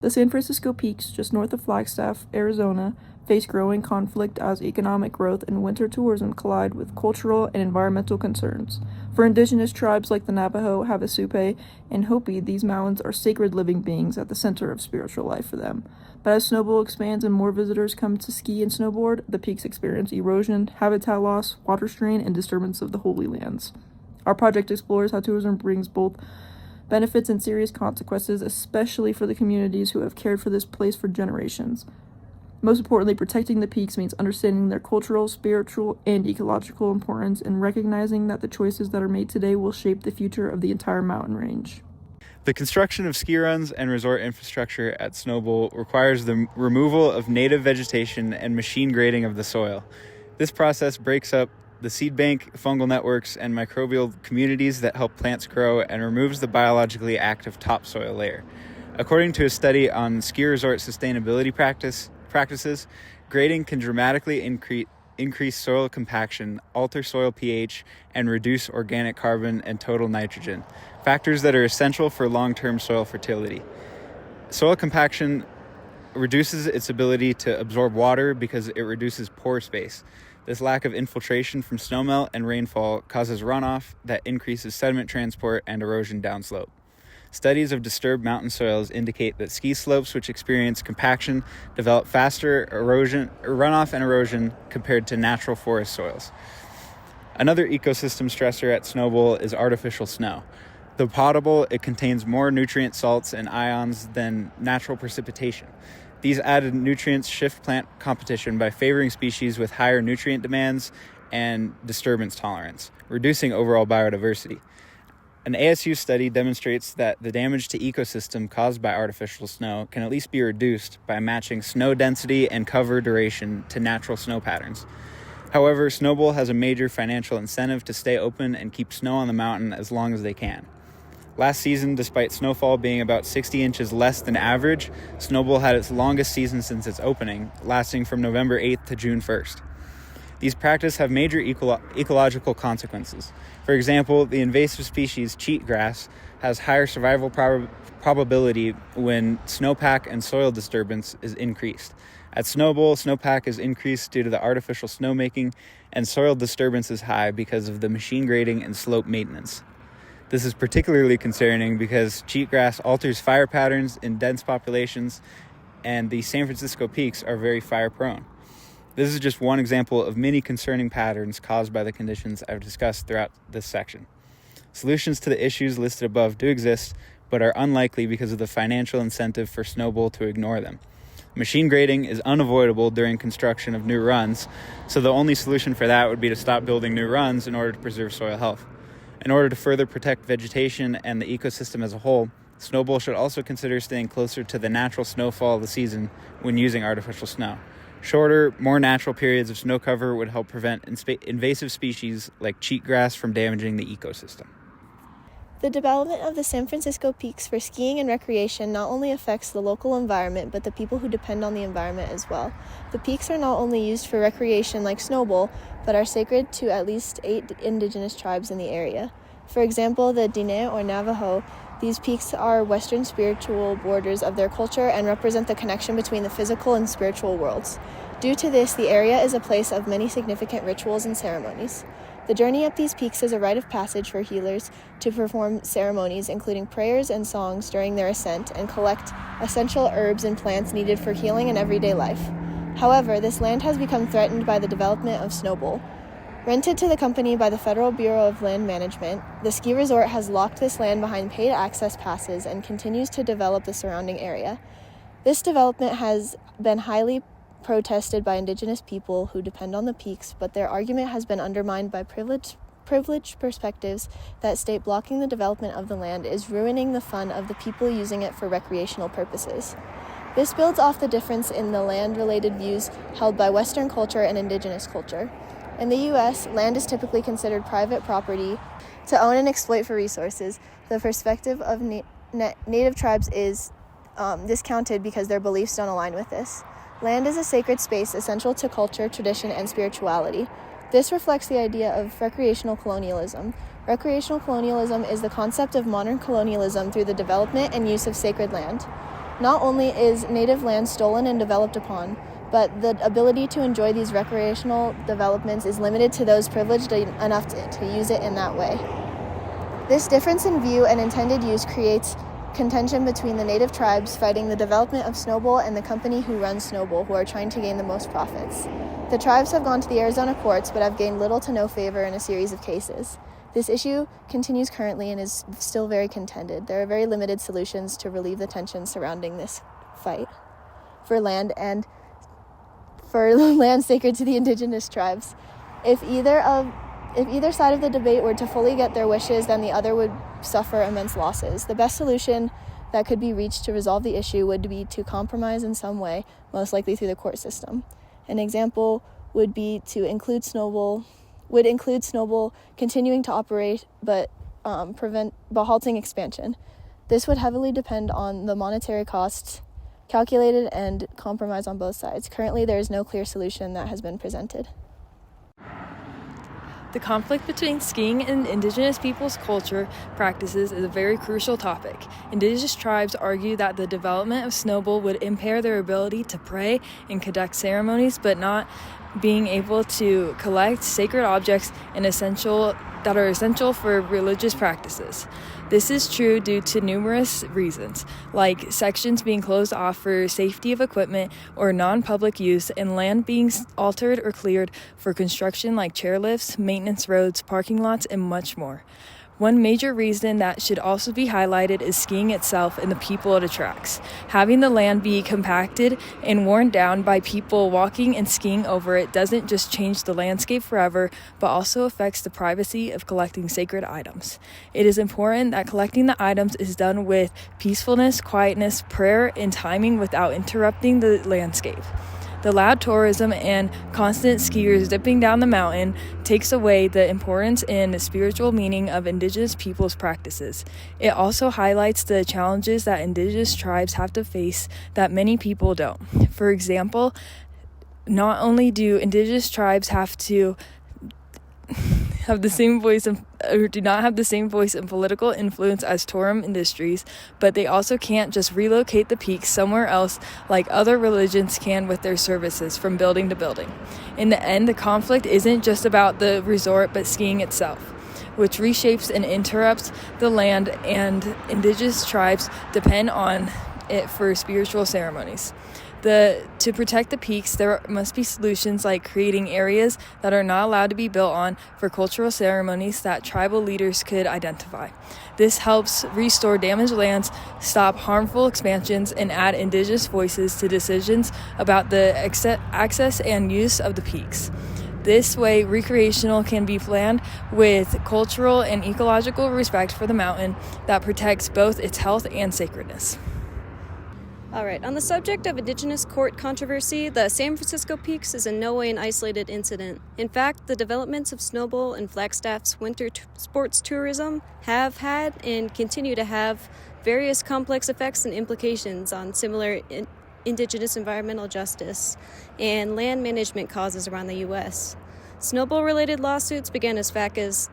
The San Francisco Peaks, just north of Flagstaff, Arizona, face growing conflict as economic growth and winter tourism collide with cultural and environmental concerns. For indigenous tribes like the Navajo, Havasupai, and Hopi, these mountains are sacred living beings at the center of spiritual life for them. But as Snowbowl expands and more visitors come to ski and snowboard, the peaks experience erosion, habitat loss, water strain, and disturbance of the holy lands. Our project explores how tourism brings both benefits and serious consequences, especially for the communities who have cared for this place for generations. Most importantly, protecting the peaks means understanding their cultural, spiritual, and ecological importance and recognizing that the choices that are made today will shape the future of the entire mountain range. The construction of ski runs and resort infrastructure at Snowbowl requires the removal of native vegetation and machine grading of the soil. This process breaks up the seed bank, fungal networks, and microbial communities that help plants grow and removes the biologically active topsoil layer. According to a study on ski resort sustainability practices, grading can dramatically increase soil compaction, alter soil pH, and reduce organic carbon and total nitrogen, factors that are essential for long-term soil fertility. Soil compaction reduces its ability to absorb water because it reduces pore space. This lack of infiltration from snowmelt and rainfall causes runoff that increases sediment transport and erosion downslope. Studies of disturbed mountain soils indicate that ski slopes which experience compaction develop faster runoff and erosion compared to natural forest soils. Another ecosystem stressor at Snowbowl is artificial snow. Though potable, it contains more nutrient salts and ions than natural precipitation. These added nutrients shift plant competition by favoring species with higher nutrient demands and disturbance tolerance, reducing overall biodiversity. An ASU study demonstrates that the damage to ecosystem caused by artificial snow can at least be reduced by matching snow density and cover duration to natural snow patterns. However, Snowbowl has a major financial incentive to stay open and keep snow on the mountain as long as they can. Last season, despite snowfall being about 60 inches less than average, Snowbowl had its longest season since its opening, lasting from November 8th to June 1st. These practices have major ecological consequences. For example, the invasive species cheatgrass has higher survival probability when snowpack and soil disturbance is increased. At Snowbowl, snowpack is increased due to the artificial snowmaking, and soil disturbance is high because of the machine grading and slope maintenance. This is particularly concerning because cheatgrass alters fire patterns in dense populations, and the San Francisco peaks are very fire-prone. This is just one example of many concerning patterns caused by the conditions I've discussed throughout this section. Solutions to the issues listed above do exist, but are unlikely because of the financial incentive for Snowbowl to ignore them. Machine grading is unavoidable during construction of new runs, so the only solution for that would be to stop building new runs in order to preserve soil health. In order to further protect vegetation and the ecosystem as a whole, Snowbowl should also consider staying closer to the natural snowfall of the season when using artificial snow. Shorter, more natural periods of snow cover would help prevent invasive species like cheatgrass from damaging the ecosystem. The development of the San Francisco peaks for skiing and recreation not only affects the local environment, but the people who depend on the environment as well. The peaks are not only used for recreation like Snowbowl, but are sacred to at least 8 indigenous tribes in the area. For example, the Diné or Navajo, these peaks are western spiritual borders of their culture and represent the connection between the physical and spiritual worlds. Due to this, the area is a place of many significant rituals and ceremonies. The journey up these peaks is a rite of passage for healers to perform ceremonies, including prayers and songs during their ascent, and collect essential herbs and plants needed for healing in everyday life. However, this land has become threatened by the development of Snowbowl. Rented to the company by the Federal Bureau of Land Management, the ski resort has locked this land behind paid access passes and continues to develop the surrounding area. This development has been highly protested by indigenous people who depend on the peaks, but their argument has been undermined by privileged perspectives that state blocking the development of the land is ruining the fun of the people using it for recreational purposes. This builds off the difference in the land-related views held by Western culture and indigenous culture. In the U.S., land is typically considered private property to own and exploit for resources. The perspective of native tribes is discounted because their beliefs don't align with this. Land is a sacred space essential to culture, tradition, and spirituality. This reflects the idea of recreational colonialism. Recreational colonialism is the concept of modern colonialism through the development and use of sacred land. Not only is native land stolen and developed upon, but the ability to enjoy these recreational developments is limited to those privileged enough to use it in that way. This difference in view and intended use creates contention between the native tribes fighting the development of Snowbowl and the company who runs Snowbowl, who are trying to gain the most profits. The tribes have gone to the Arizona courts but have gained little to no favor in a series of cases. This issue continues currently and is still very contended. There are very limited solutions to relieve the tension surrounding this fight for land and for land sacred to the indigenous tribes. If either side of the debate were to fully get their wishes, then the other would suffer immense losses. The best solution that could be reached to resolve the issue would be to compromise in some way, most likely through the court system. An example would be to include Snowbowl continuing to operate but halting expansion. This would heavily depend on the monetary costs calculated and compromise on both sides. Currently, there is no clear solution that has been presented. The conflict between skiing and indigenous peoples' culture practices is a very crucial topic. Indigenous tribes argue that the development of Snowbowl would impair their ability to pray and conduct ceremonies, but not being able to collect sacred objects that are essential for religious practices. This is true due to numerous reasons, like sections being closed off for safety of equipment or non-public use, and land being altered or cleared for construction like chairlifts, maintenance roads, parking lots, and much more. One major reason that should also be highlighted is skiing itself and the people it attracts. Having the land be compacted and worn down by people walking and skiing over it doesn't just change the landscape forever, but also affects the privacy of collecting sacred items. It is important that collecting the items is done with peacefulness, quietness, prayer, and timing without interrupting the landscape. The loud tourism and constant skiers dipping down the mountain takes away the importance and spiritual meaning of indigenous people's practices. It also highlights the challenges that indigenous tribes have to face that many people don't. For example, not only do indigenous tribes have to do not have the same voice and political influence as tourism industries, but they also can't just relocate the peaks somewhere else like other religions can with their services from building to building. In the end, the conflict isn't just about the resort, but skiing itself, which reshapes and interrupts the land, and indigenous tribes depend on it for spiritual ceremonies. To protect the peaks, there must be solutions like creating areas that are not allowed to be built on for cultural ceremonies that tribal leaders could identify. This helps restore damaged lands, stop harmful expansions, and add indigenous voices to decisions about the access and use of the peaks. This way, recreational can be planned with cultural and ecological respect for the mountain that protects both its health and sacredness. All right, on the subject of indigenous court controversy, the San Francisco Peaks is in no way an isolated incident. In fact, the developments of Snowbowl and Flagstaff's winter sports tourism have had and continue to have various complex effects and implications on similar indigenous environmental justice and land management causes around the U.S. Snowbowl-related lawsuits began as far as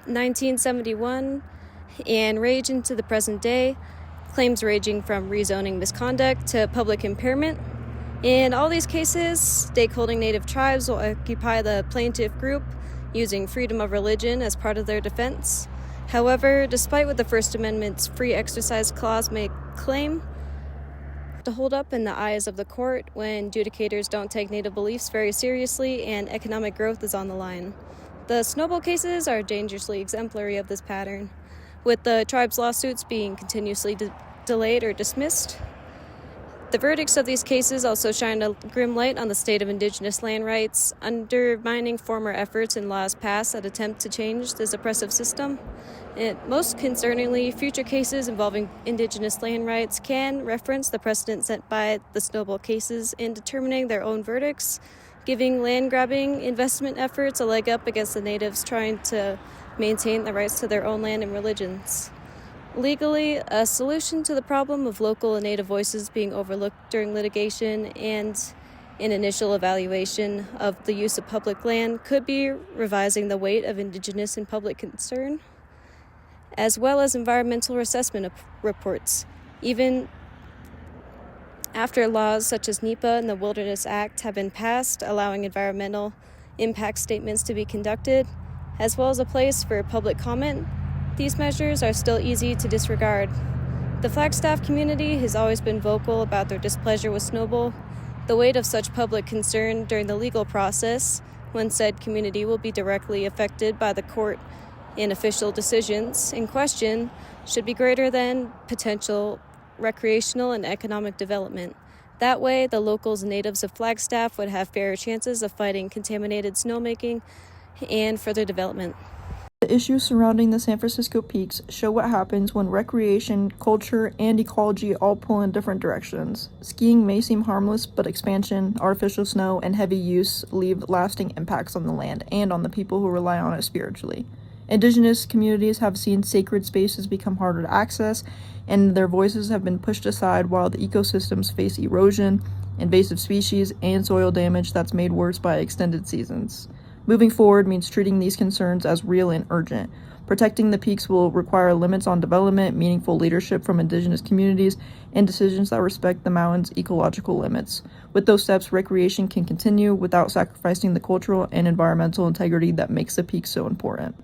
1971 and rage into the present day, claims ranging from rezoning misconduct to public impairment. In all these cases, stakeholding Native tribes will occupy the plaintiff group using freedom of religion as part of their defense. However, despite what the First Amendment's free exercise clause may claim to hold up in the eyes of the court when adjudicators don't take Native beliefs very seriously and economic growth is on the line. The Snowbowl cases are dangerously exemplary of this pattern, with the tribe's lawsuits being continuously delayed or dismissed. The verdicts of these cases also shine a grim light on the state of indigenous land rights, undermining former efforts and laws passed that attempt to change this oppressive system. And most concerningly, future cases involving indigenous land rights can reference the precedent set by the Snowbowl cases in determining their own verdicts, giving land-grabbing investment efforts a leg up against the natives trying to maintain the rights to their own land and religions. Legally, a solution to the problem of local and native voices being overlooked during litigation and an initial evaluation of the use of public land could be revising the weight of indigenous and public concern, as well as environmental assessment reports. Even After laws such as NEPA and the Wilderness Act have been passed, allowing environmental impact statements to be conducted, as well as a place for public comment, these measures are still easy to disregard. The Flagstaff community has always been vocal about their displeasure with Snowbowl. The weight of such public concern during the legal process, when said community will be directly affected by the court and official decisions in question, should be greater than potential recreational and economic development. That way, the locals and natives of Flagstaff would have fairer chances of fighting contaminated snowmaking and further development. The issues surrounding the San Francisco Peaks show what happens when recreation, culture, and ecology all pull in different directions. Skiing may seem harmless, but expansion, artificial snow, and heavy use leave lasting impacts on the land and on the people who rely on it spiritually. Indigenous communities have seen sacred spaces become harder to access, and their voices have been pushed aside while the ecosystems face erosion, invasive species, and soil damage that's made worse by extended seasons. Moving forward means treating these concerns as real and urgent. Protecting the peaks will require limits on development, meaningful leadership from Indigenous communities, and decisions that respect the mountain's ecological limits. With those steps, recreation can continue without sacrificing the cultural and environmental integrity that makes the peaks so important.